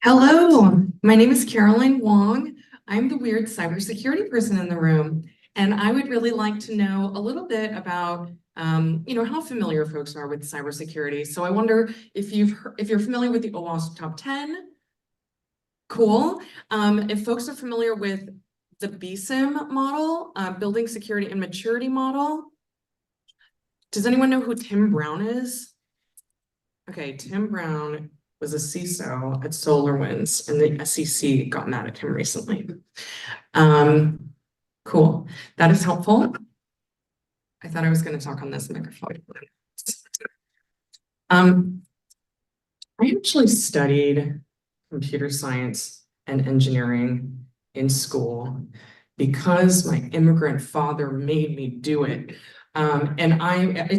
Hello, my name is Caroline Wong. I'm the weird cybersecurity person in the room, and I would really like to know a little bit about, how familiar folks are with cybersecurity. So I wonder if you're familiar with the OWASP Top 10. Cool. If folks are familiar with the BSIM model, Building Security and Maturity Model. Does anyone know who Tim Brown is? Okay, Tim Brown was a CISO at SolarWinds, and the SEC got mad at him recently. Cool. That is helpful. I thought I was going to talk on this microphone. I actually studied computer science and engineering in school because my immigrant father made me do it. I'm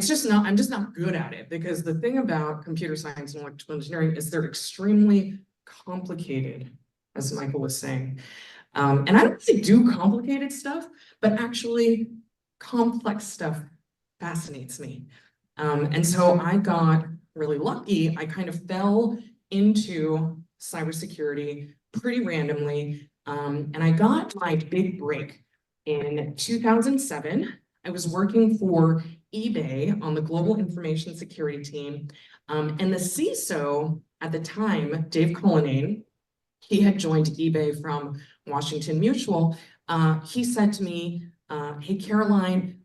just not good at it, because the thing about computer science and electrical engineering is they're extremely complicated, as Michael was saying. And I don't really do complicated stuff, but actually complex stuff fascinates me. And so I got really lucky. I kind of fell into cybersecurity pretty randomly. And I got my big break in 2007. I was working for eBay on the global information security team. And the CISO at the time, Dave Cullinane, he had joined eBay from Washington Mutual. He said to me, hey, Caroline,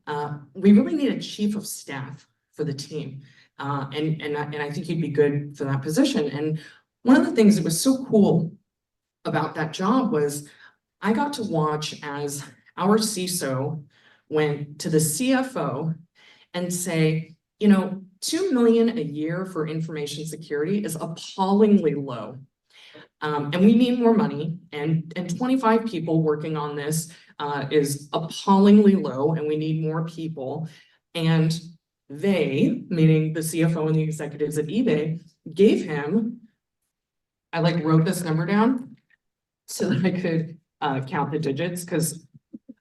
we really need a chief of staff for the team. And I think you'd be good for that position. And one of the things that was so cool about that job was I got to watch as our CISO went to the CFO and say, 2 million a year for information security is appallingly low. And we need more money, and 25 people working on this is appallingly low, and we need more people. And they, meaning the CFO and the executives at eBay, gave him, I wrote this number down so that I could count the digits, because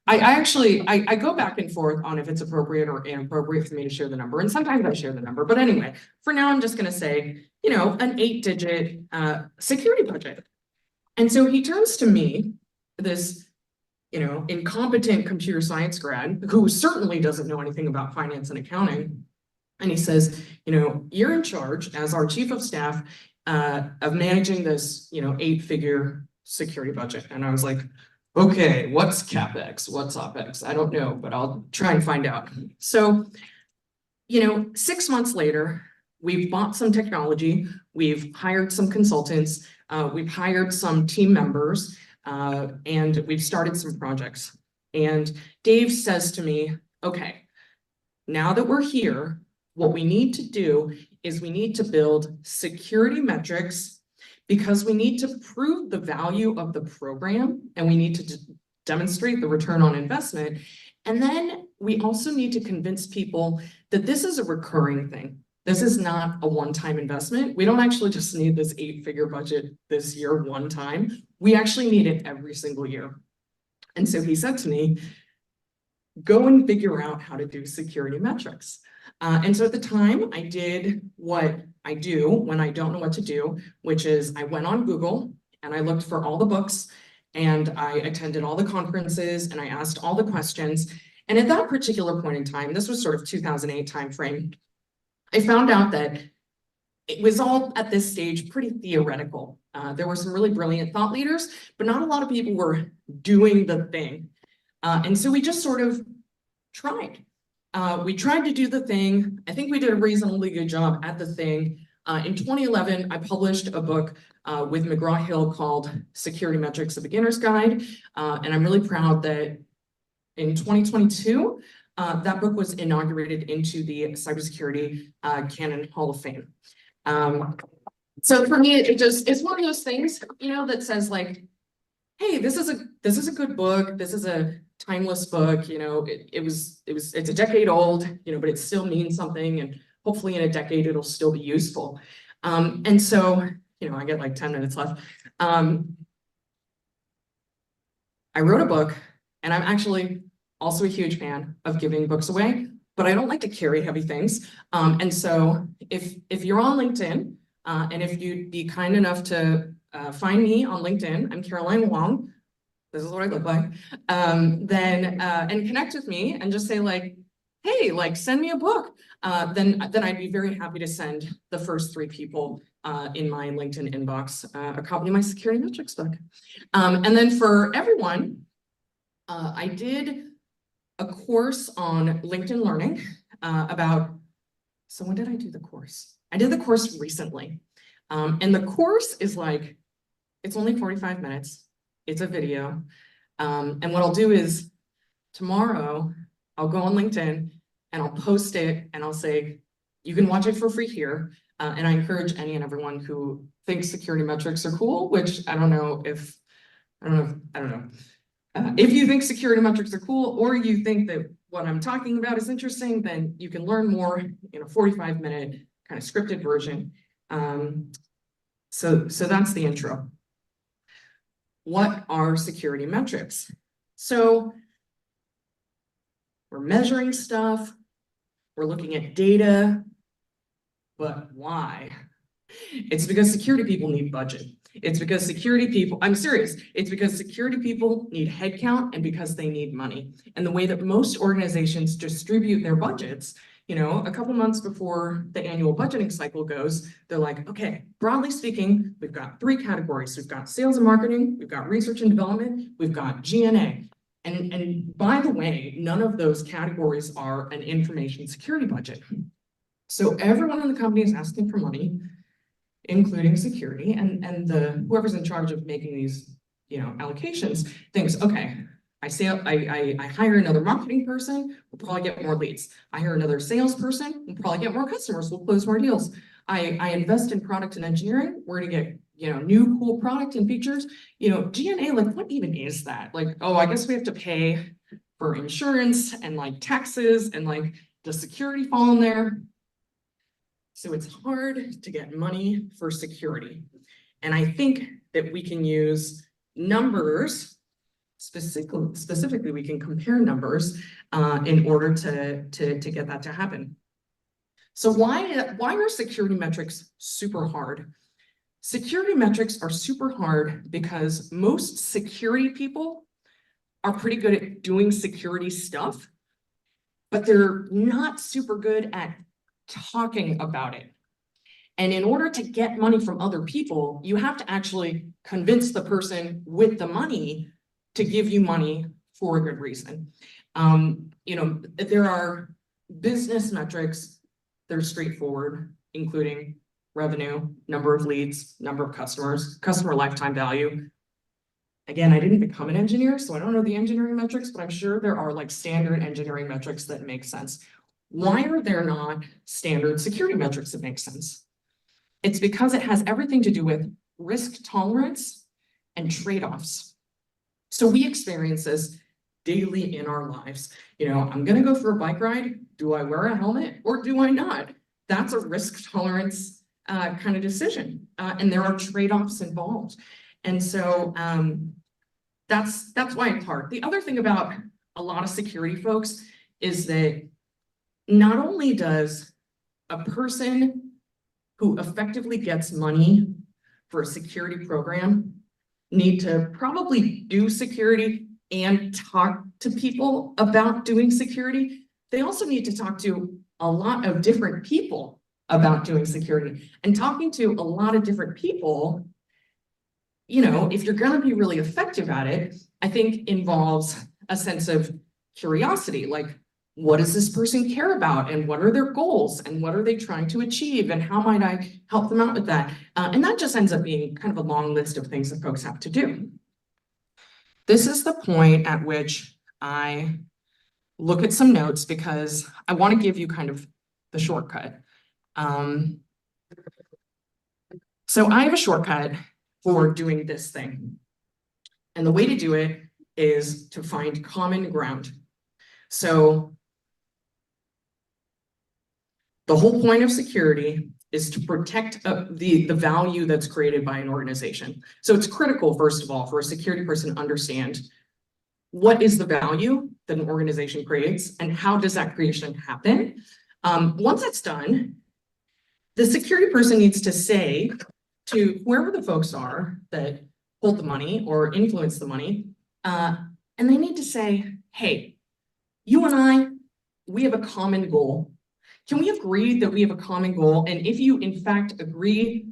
I go back and forth on if it's appropriate or inappropriate for me to share the number. And sometimes I share the number, but anyway, for now, I'm just going to say, an 8-digit security budget. And so he turns to me, this, incompetent computer science grad who certainly doesn't know anything about finance and accounting. And he says, you're in charge as our chief of staff of managing this, 8-figure security budget. And I was like, okay, what's CapEx? What's OpEx? I don't know, but I'll try and find out. So, 6 months later, we've bought some technology, we've hired some consultants, we've hired some team members, and we've started some projects. And Dave says to me, okay, now that we're here, what we need to do is we need to build security metrics, because we need to prove the value of the program, and we need to demonstrate the return on investment. And then we also need to convince people that this is a recurring thing. This is not a one-time investment. We don't actually just need this 8-figure budget this year one time. We actually need it every single year. And so he said to me, go and figure out how to do security metrics. And so at the time, I did what I do when I don't know what to do, which is I went on Google and I looked for all the books, and I attended all the conferences, and I asked all the questions. And at that particular point in time, this was sort of 2008 timeframe, I found out that it was all at this stage pretty theoretical. There were some really brilliant thought leaders, but not a lot of people were doing the thing. And so we just sort of tried. We tried to do the thing. I think we did a reasonably good job at the thing. In 2011, I published a book with McGraw-Hill called Security Metrics: A Beginner's Guide. And I'm really proud that in 2022, that book was inaugurated into the Cybersecurity Canon Hall of Fame. So for me, it's one of those things, that says hey, this is a good book. This is a timeless book. It's a decade old, but it still means something, and hopefully in a decade it'll still be useful. And so, I get 10 minutes left. I wrote a book, and I'm actually also a huge fan of giving books away, but I don't like to carry heavy things. And so if you're on LinkedIn, And if you'd be kind enough to find me on LinkedIn, I'm Caroline Wong. This is what I look like. Then and connect with me and just say like, hey, like send me a book. Then I'd be very happy to send the first 3 people in my LinkedIn inbox a copy of my security metrics book. And then for everyone, I did a course on LinkedIn Learning about, so when did I do the course? I did the course recently. And the course is like, it's only 45 minutes. It's a video. And what I'll do is tomorrow, I'll go on LinkedIn and I'll post it and I'll say, you can watch it for free here. And I encourage any and everyone who thinks security metrics are cool, which I don't know. If you think security metrics are cool, or you think that what I'm talking about is interesting, then you can learn more in a 45-minute kind of scripted version. So that's the intro. What are security metrics? So we're measuring stuff, we're looking at data, but why? It's because security people need budget. It's because security people, I'm serious, it's because security people need headcount and because they need money. And the way that most organizations distribute their budgets, you know, a couple months before the annual budgeting cycle goes, they're like, okay, broadly speaking, we've got 3 categories. We've got sales and marketing, we've got research and development, we've got G&A. And by the way, none of those categories are an information security budget. So everyone in the company is asking for money, including security, and the whoever's in charge of making these, you know, allocations thinks, okay, I hire another marketing person, we'll probably get more leads. I hire another salesperson, we'll probably get more customers, we'll close more deals. I invest in product and engineering, we're gonna get, you know, new cool product and features. You know, G&A, like what even is that? Like, oh, I guess we have to pay for insurance and like taxes and like does security fall in there? So it's hard to get money for security. And I think that we can use numbers, specifically we can compare numbers in order to get that to happen. So why are security metrics super hard? Security metrics are super hard because most security people are pretty good at doing security stuff, but they're not super good at talking about it. And in order to get money from other people, you have to actually convince the person with the money to give you money for a good reason. You know, there are business metrics that are straightforward, including revenue, number of leads, number of customers, customer lifetime value. Again, I didn't become an engineer, so I don't know the engineering metrics, but I'm sure there are like standard engineering metrics that make sense. Why are there not standard security metrics that make sense? It's because it has everything to do with risk tolerance and trade-offs. So we experience this daily in our lives. You know, I'm gonna go for a bike ride. Do I wear a helmet or do I not? That's a risk tolerance kind of decision. And there are trade-offs involved. And so that's why it's hard. The other thing about a lot of security folks is that not only does a person who effectively gets money for a security program need to probably do security and talk to people about doing security, they also need to talk to a lot of different people about doing security. And talking to a lot of different people, you know, if you're gonna be really effective at it, I think involves a sense of curiosity, like, what does this person care about and what are their goals and what are they trying to achieve and how might I help them out with that? And that just ends up being kind of a long list of things that folks have to do. This is the point at which I look at some notes because I want to give you kind of the shortcut. So I have a shortcut for doing this thing. And the way to do it is to find common ground. So the whole point of security is to protect the value that's created by an organization. So it's critical, first of all, for a security person to understand what is the value that an organization creates and how does that creation happen. Once it's done, The security person needs to say to whoever the folks are that hold the money or influence the money, and they need to say, hey, you and I, we have a common goal. Can we agree that we have a common goal? And if you in fact agree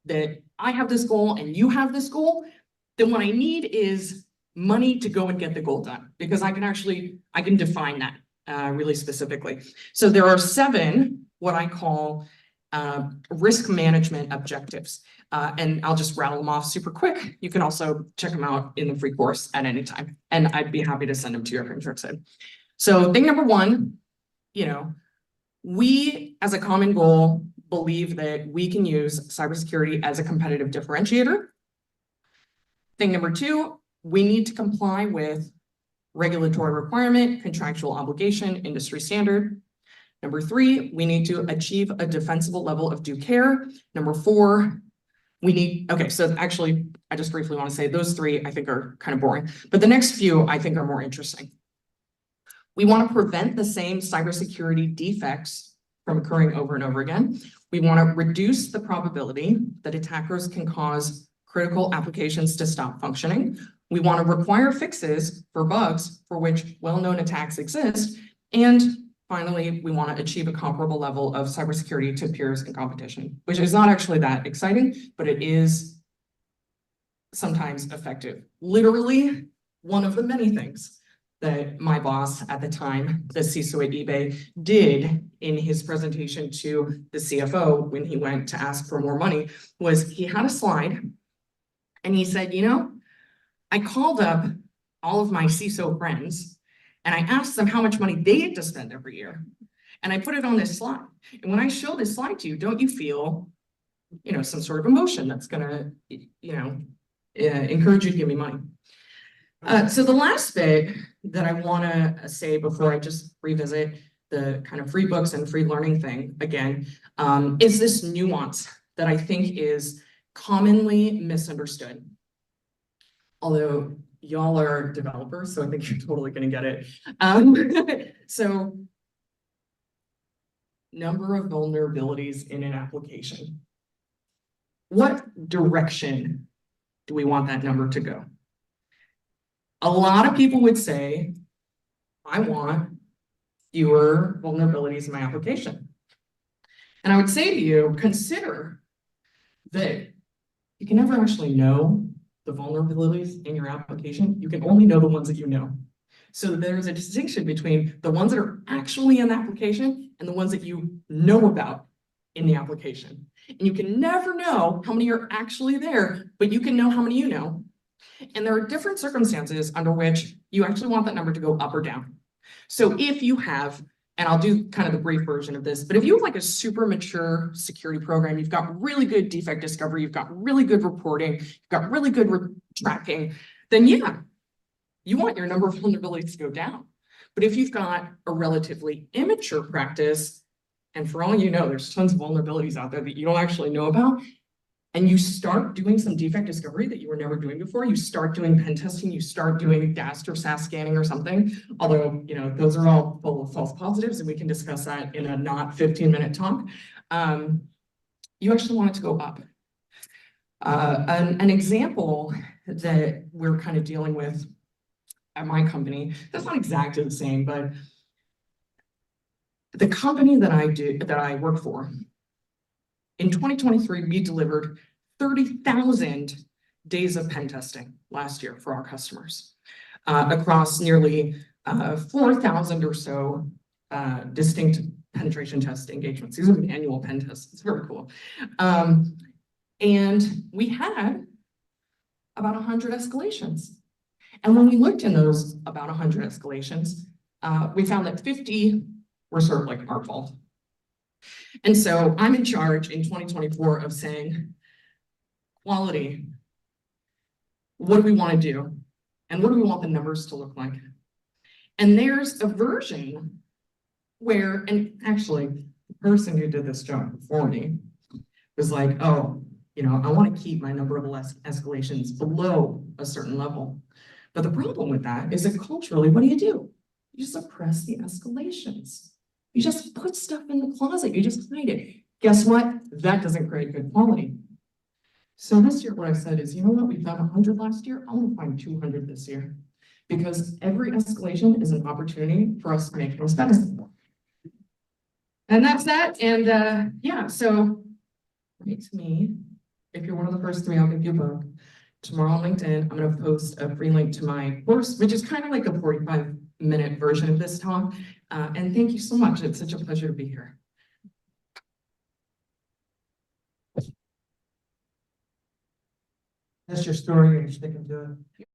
that I have this goal and you have this goal, then what I need is money to go and get the goal done, because I can define that really specifically. So there are 7 what I call risk management objectives. And I'll just rattle them off super quick. You can also check them out in the free course at any time, and I'd be happy to send them to you if you're interested. So thing number 1, we as a common goal believe that we can use cybersecurity as a competitive differentiator. Thing number 2, we need to comply with regulatory requirement, contractual obligation, industry standard. Number 3, we need to achieve a defensible level of due care. Number 4, okay, so actually, I just briefly want to say those 3 I think are kind of boring, but the next few I think are more interesting. We want to prevent the same cybersecurity defects from occurring over and over again. We want to reduce the probability that attackers can cause critical applications to stop functioning. We want to require fixes for bugs for which well-known attacks exist. And finally, we want to achieve a comparable level of cybersecurity to peers in competition, which is not actually that exciting, but it is sometimes effective. Literally, one of the many things that my boss at the time, the CISO at eBay, did in his presentation to the CFO when he went to ask for more money was he had a slide and he said, I called up all of my CISO friends and I asked them how much money they had to spend every year. And I put it on this slide. And when I show this slide to you, don't you feel, some sort of emotion that's gonna, encourage you to give me money? So the last bit that I wanna say before I just revisit the kind of free books and free learning thing again, is this nuance that I think is commonly misunderstood. Although y'all are developers, so I think you're totally gonna get it. So number of vulnerabilities in an application. What direction do we want that number to go? A lot of people would say, I want fewer vulnerabilities in my application. And I would say to you, consider that you can never actually know the vulnerabilities in your application. You can only know the ones that you know. So there's a distinction between the ones that are actually in the application and the ones that you know about in the application. And you can never know how many are actually there, but you can know how many you know. And there are different circumstances under which you actually want that number to go up or down. So if you have, and I'll do kind of the brief version of this, but if you have like a super mature security program, you've got really good defect discovery, you've got really good reporting, you've got really good tracking, then yeah, you want your number of vulnerabilities to go down. But if you've got a relatively immature practice, and for all you know, there's tons of vulnerabilities out there that you don't actually know about, and you start doing some defect discovery that you were never doing before, you start doing pen testing, you start doing DAST or SAS scanning or something, although, those are all full of false positives, and we can discuss that in a not 15-minute talk. You actually want it to go up. An example that we're kind of dealing with at my company, that's not exactly the same, but the company that I work for, in 2023, we delivered 30,000 days of pen testing last year for our customers across nearly 4,000 or so distinct penetration test engagements. These are annual pen tests. It's very cool. And we had about 100 escalations. And when we looked in those about 100 escalations, we found that 50 were sort of like our fault. And so I'm in charge in 2024 of saying, quality, what do we want to do? And what do we want the numbers to look like? And there's a version where, and actually, the person who did this job before me was like, oh, I want to keep my number of escalations below a certain level. But the problem with that is that culturally, what do? You suppress the escalations. You just put stuff in the closet, you just hide it. Guess what? That doesn't create good quality. So this year, what I said is, you know what? We found 100 last year. I want to find 200 this year, because every escalation is an opportunity for us to make things better. And that's that. And yeah, so write to me. If you're one of the first three, I'll give you a book. Tomorrow on LinkedIn, I'm going to post a free link to my course, which is kind of like a 45-minute version of this talk. And thank you so much. It's such a pleasure to be here. That's your story, you're sticking to it.